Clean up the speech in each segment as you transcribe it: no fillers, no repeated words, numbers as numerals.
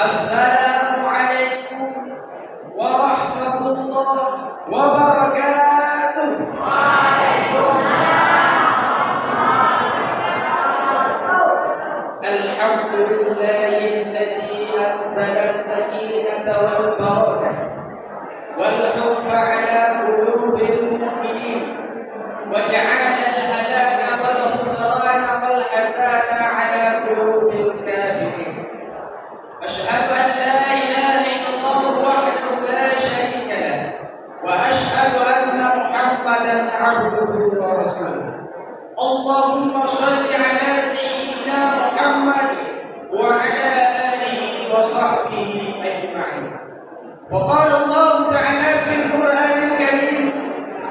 Assalamualaikum warahmatullahi wabarakatuh. Alhamdulillahilladzi anzala as-sakinata wal barakah wal hubba ala qulubil mu'minin wa ja'ala al-halaka wal khusrana wal hasana ala qulubil kafirin. Asyhadu an la ilaha illallah wahdahu la syarika lah wa asyhadu anna Muhammadan 'abduhu wa rasuluh. Allahumma shalli ala sayyidina Muhammad wa ala alihi wa sahbihi ajma'in. Faqala Allah ta'ala fil Qur'anil Karim,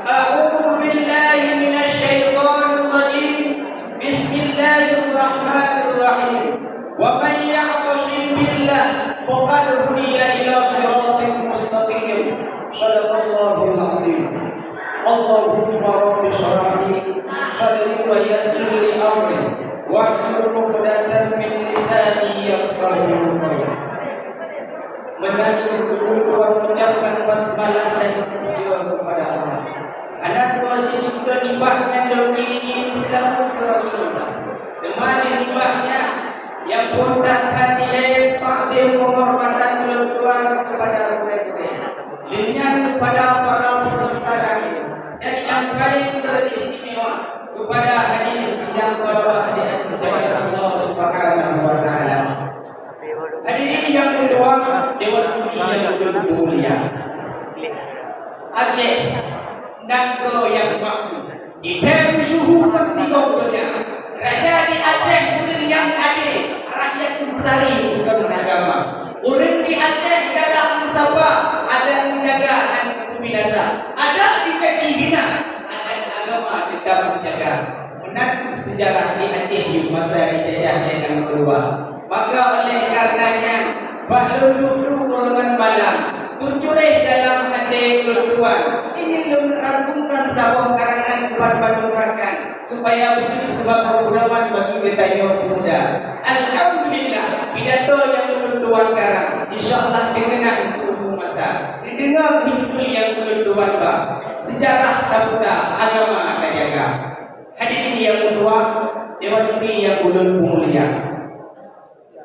a'udzu billahi minasy syaithanir rajim. Bismillahirrahmanirrahim. Wa man ya'tasim billah faqad hudiya ila shiratin mustaqim. Shadaqallahul 'azim. Allahumma rabbi shrah li sadri wa yassir li amri wahlul 'uqdatam min lisani yafqahu qawli. Menanti dulu mengucapkan basmalah dan berdoa kepada Allah. Anak dua sini juga nibahnya memiliki Islam ke Rasulullah. Dengan nibahnya yang pun tak nilai takdir penghormatan keluarga kepada mereka. Linyan kepada para peserta ini dan yang paling teristimewa kepada hadirin sidang talabah di jalan Allah Subhanahu wa taala. Hadirin yang kedua, Dewan Undian yang mulia. Aceh negara yang makmur. Di dalam suhu pensigonya, raja di Aceh yang adil, rakyat sari bukan agama. Orang di Aceh dalam sabah ada menjaga dan binasa, ada dikaji hina, ada agama tetap dijaga. Menanti sejarah di Aceh di masa dijajah yang kedua. Maka oleh karenanya bahlul dulu golongan malam tuncurih dalam hati keluduan ingin merangkumkan sabung karangan kepada padurakan supaya menjadi sebab kemudahan bagi kita yang pemuda. Alhamdulillah pidato yang keluduan karang insyaallah dikenang seluruh masa didengar hidup yang keluduan bang sejarah daputa agama dan jaga. Hadirin yang kedua, Dewan Juri yang ulun mulia.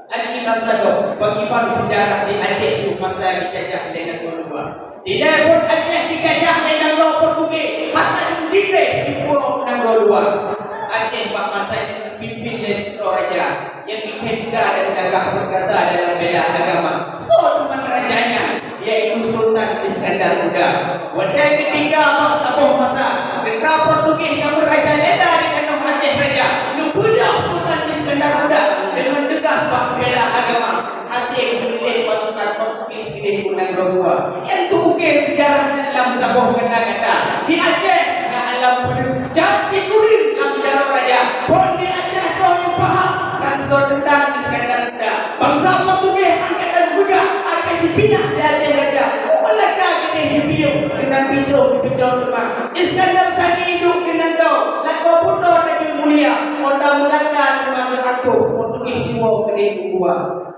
Haji Tasadok bagi pan sejarah di Aceh itu masa dijajah oleh Negara. Tidak pun Aceh dijajah oleh Negara Portugis, hatta dijire di Pulau Negara. Aceh pada masa itu dipimpin oleh raja yang juga dan gagah perkasa dalam bela agama. So teman rajanya yaitu Sultan Iskandar Muda. Wadai ketiga bangsa boh masa Negara Portugis yang beraja leda di kandung Aceh raja. Nubudak Sultan Iskandar Muda dengan tegas bela agama hasil memilih pasukan Portugis di Gunung Rogua. Yang tukar sejarah dalam zabuh kata-kata di Aceh nak alam penuh janji kurir dalam jalur raja. Pun di Aceh kau yang paham dan so tentang Iskandar Muda. Bangsa Portugis angkatan muda akan dipindah di Aceh raja. Melaka kini dibiung dengan pinjau temang. Iskandar Sani hidup dengan do. Lako puto tajul mulia. Kota Melaka temang aku. Portugis jiwa kini gua.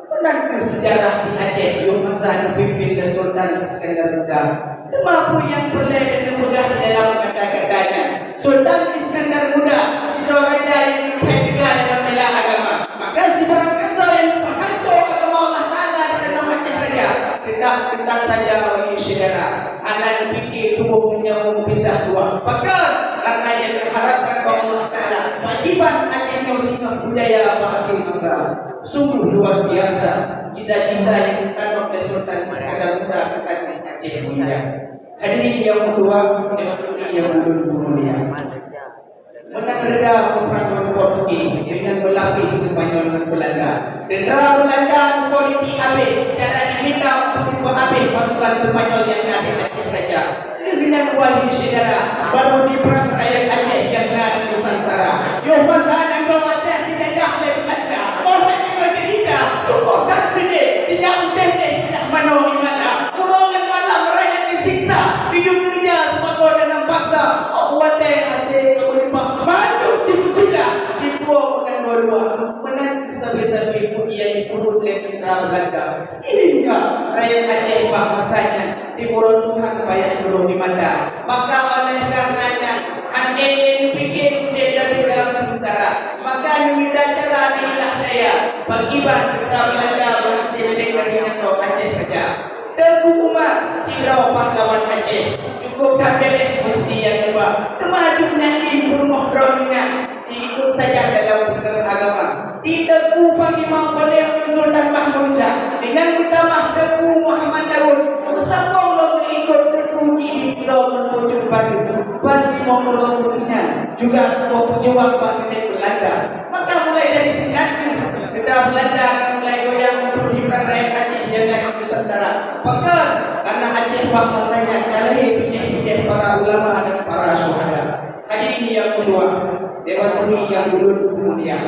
Pernah ke sejarah di Aceh yang masa dipimpin oleh Sultan Iskandar Muda. Mampu yang boleh dan mudah dalam kata-katanya. Sultan Iskandar Muda sudah raja yang juga dalam bela agama. Maka si berangkasa yang menghancur agama Allah Ta'ala dan nama Aceh raja. Tentang saja bagi saudara. Anak pikir tubuhnya mempisah dua. Maka karena yang diharapkan oleh Allah Ta'ala wajiban Aceh Nusinah budaya bagi masa. Sungguh luar biasa cita-cita yang ditanam oleh Sultan Iskandar Muda kepada Aceh mulia. Hadirin yang kedua, Dewan Juri yang mulia. Menang reda peperangan Portugis dengan berlapis Spanyol dan Belanda. Tentera Belanda mempoliti Abe cara diminta untuk dibuat Abe pasukan Spanyol yang ada di Aceh raja. Dengan wali saudara baru di perang rakyat Aceh yang ada di Nusantara. Yo masa yang Aceh dijajah oleh Belanda. Orang yang cerita cukup dan sedih tidak udah tidak mana di mana. Golongan malam rakyat disiksa hidup kerja sebagai dalam paksa. Oh wadai Aceh kemudian manduk di Kusila di Pulau dan Dua-Dua menanti sabi-sabi pun ia dipurut oleh tentera Belanda, sehingga rakyat Aceh bahasanya diborong Tuhan bayar dulu di mata. Maka oleh karenanya hanya pikir kudet dari dalam sengsara, maka meminta cara inilah daya beriman tentera Belanda berhasil dengan negara Aceh saja. Tengku Umar Sirau pahlawan Aceh cukup dah belek posisi yang kedua. Kemajunya di rumah drawingnya diikut saja dalam perkara agama. Di Tengku Panglima Panglima Sultan Mahmud Shah dengan utama Tengku Muhammad Daud bersambung mengikut Tengku Cili Pulau Pucuk Batu Panglima Pulau Purinan juga sebuah pejuang bagi Belanda. Maka mulai dari sini tentera Belanda akan mulai goyang untuk di rakyat Aceh yang naik Nusantara. Maka karena Aceh bahasanya kali bijih-bijih para ulama dan para syuhada. Hadirin yang kedua, Dewan Puri yang dulu mulia.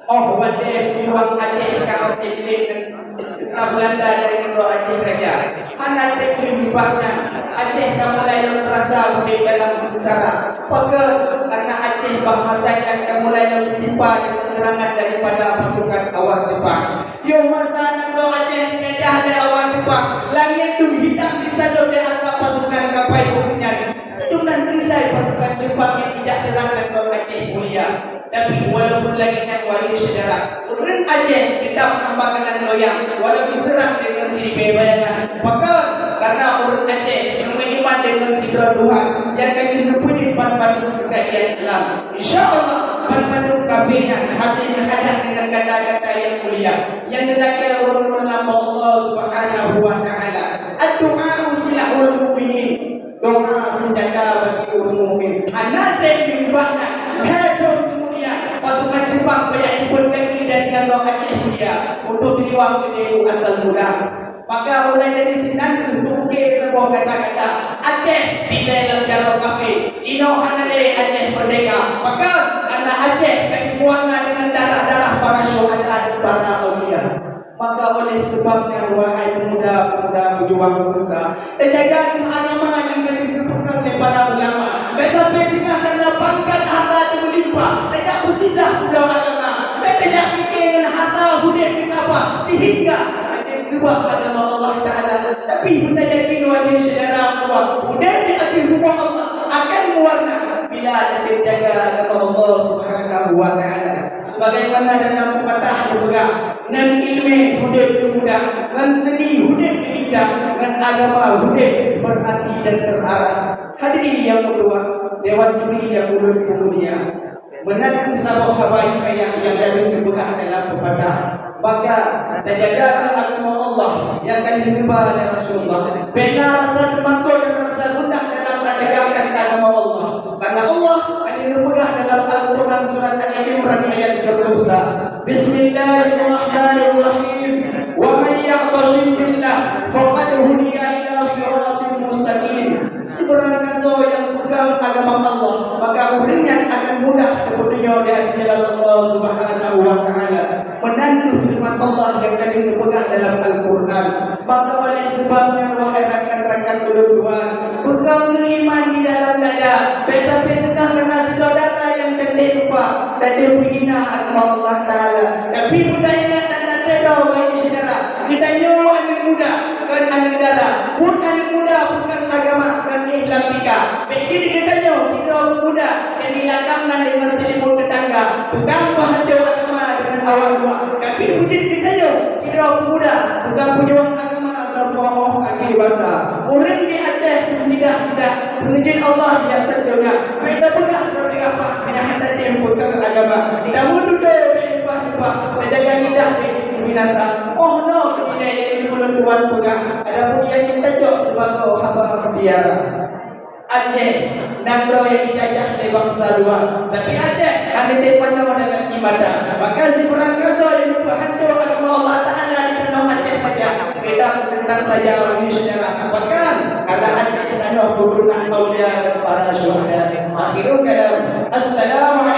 Oh, wadai pejuang Aceh kalau sedikit tentera Belanda dari negara Aceh Raja. Hana teknik bahna Aceh kamu lain merasa hidup dalam sengsara. Maka karena Aceh bahasanya kamu lain tertimpa dengan serangan daripada pasukan awak Jepang. Yo masa negara Aceh dijajah oleh awak Jepang, langit tu hitam disalur dari asap pasukan kapal Purunyan. Sedungan kejai pasukan Jepang yang tidak serang negara Aceh mulia. Tapi walaupun lagi kan wahai saudara, orang Aceh tetap hambakan loyang walau diserang dengan si bayangan. Maka karena orang Aceh beriman dengan sidra Tuhan yang akan dipuji pan-pandung sekalian dalam. InsyaAllah pan-pandung kafirnya hasil menghadap dengan kata-kata yang mulia yang dilakir orang melambang Allah Subhanahu wa Ta'ala. Ad-du'a silahul mu'minin, doa senjata bagi orang mukmin. Anak dibahna hadon kemudian pasukan Jepang banyak diperkaki dari negara Aceh mulia untuk diriwang ke asal mula. Maka mulai dari sinan untuk ukir sebuah kata-kata Aceh di dalam jalur kafe Cino hanale Aceh merdeka. Maka anak Aceh akan dibuangkan dengan darah-darah para syuhada dan para awliya. Maka oleh sebabnya wahai pemuda-pemuda pejuang bangsa, terjaga agama yang akan ditentukan oleh para ulama. Sampai singgah karena pangkat harta yang melimpah, tidak bersindah budak agama. Tidak fikir dengan harta hudir di kapal sehingga ubah agama Allah Ta'ala. Tapi benda yakin wahai saudara bahwa hudir diambil rumah Allah akan mewarna bila terjaga agama Allah Subhanahu wa Ta'ala. Sebagaimana dalam pepatah berpegang, dengan ilmu hudir mudah, dengan seni hudir indah, dengan agama hudir berarti dan terarah. Hadirin yang kedua, Dewan Juri yang mulia, menanti sabuk habaib yang dari berpegang dalam pepatah. Maka terjaga agama Allah yang akan diubah oleh Rasulullah. Benar rasa termakul dan rasa gundah dalam menegakkan agama Allah. Karena Allah akan diubah dalam Al-Quran surat Al-Imran ayat 11. Bismillahirrahmanirrahim. Wa man ya'tasim billah faqad hudiya ila siratal mustaqim. Sebarang kaso yang pegang agama Allah, maka berinya akan mudah kepedulian di jalan Allah Subhanahu wa Ta'ala. Menantu firman Allah yang tadi dipegang dalam Al-Quran. Maka oleh sebabnya wahai rakan-rakan Tuhan, pegang iman di dalam dada. Biasa-biasa karena saudara yang cantik rupa dan dia menghina agama Allah Ta'ala. Tapi budaya dan dada bagi saudara, kita nyawa anak muda dan anak darah. Pun anak muda bukan agama dan Islam tika. Begini kita nyawa saudara muda yang dilakangkan dengan selimut tetangga. Tukang pahacau agama dengan awal dua. Tapi wujud kita nyawa saudara muda tukang pejuang agama sebuah kaki basah. Orang di Aceh tidak menjid Allah ya sedunia. Kita pegang dari apa? Penyahatan tempo ke agama. Kita duduk lupa menjaga lidah dari binasa. Oh no, kita ini bulan Tuhan pegang. Adapun yang kita jauh sebagai hamba biara. Aceh negara yang dijajah oleh bangsa luar. Tapi Aceh ada tempatnya dengan ibadah. Maka si perang kasar yang berhancur agama Allah Ta'ala di tanah Aceh saja. Kita tentang saja wahai saudara. Bahkan karena Aceh tanah berunang aulia dan para syuhada. Akhirul kalam. Assalamualaikum.